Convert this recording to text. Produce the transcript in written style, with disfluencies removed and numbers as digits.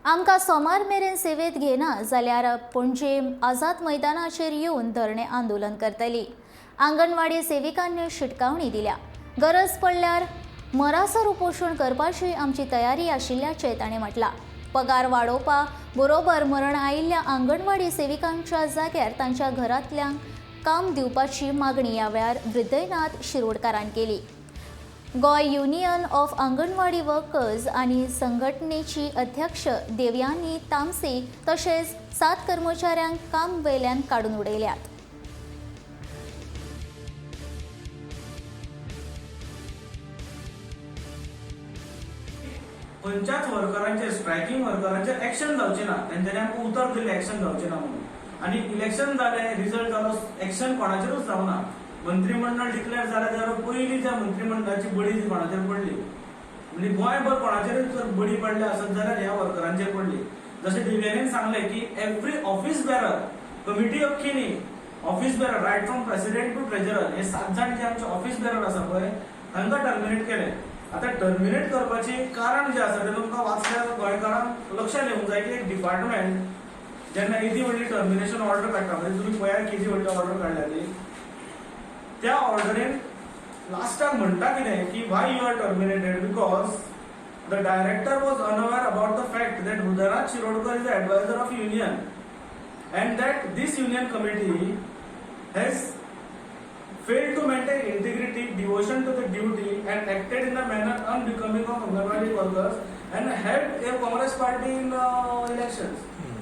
आमकां सोमार मेरेन सेवेत घेना जाल्यार पणजे आझाद मैदानाचेर येवन धरणे आंदोलन करतली। आंगणवाडी सेविकांनी शिटकावणी दिल्या। गरज पडल्यार मरासर उपोशण करपाची आमची तयारी आशिल्ल्याचे ताणें म्हटलां। पगार वाडोवपा बरोबर मरण आयिल्ल्या आंगणवाडी सेविकांच्या जाग्यार तांच्या घरांतल्यांक काम दिवपाची मागणी ह्या वेळार हृदयनाथ शिरोडकारान केली। गोय युनियन ऑफ आंगणवाडी वर्कर्स आनी संघटनेची अध्यक्ष देवयानी तामसे तशेंच 7 कर्मचाऱ्यांक काम वेल्यान काडून उडयल्यात। पंचायत वर्करांचे स्ट्रायकिंग वर्करांचे एक्शन जावचे ना, तेंच्यांनी आमकां उतर दिल्ले एक्शन जावचे ना म्हणून। आनी इलेक्शन जाले, रिजल्ट जालो, एक्शन कोणाचेरूच जावना। मंत्रिमंडळ डिक्लेअर जाले जाल्यार पयलीं त्या मंत्रिमंडळाची बळी ती कोणाचेर पडली, म्हणजे गोंयभर कोणाचेरूच जर बळी पडले आसत जाल्यार ह्या वर्करांचेर पडली। जशें दिव्यानीन सांगलें की एव्हरी ऑफिस बेरर, कमिटी अख्खी न्ही, office bearer right from president to treasurer, हे 7 जाण जे आमचे ऑफिस बेरर आसा पळय तांकां टर्मिनेट केले। आता टर्मिनेट करपाचे कारण जे आसा ते तुमकां वाचल्यार गोंयकारांक लक्षात येवंक जाय की एक डिपार्टमेंट जेन्ना येदी व्हडली टर्मिनेशन ऑर्डर काडटा, म्हणजे तुम्ही पळयात केदी व्हडली ऑर्डर काडल्या ती, त्या ऑर्डरीन लास्टाक म्हणटा कितें की why you are terminated because the director was unaware about the fact that Hridaynath Shirodkar is the adviser of union and that this union committee has failed to maintain integrity, devotion to the duty and acted in a manner unbecoming of Anganwadi workers and helped a Congress party in elections.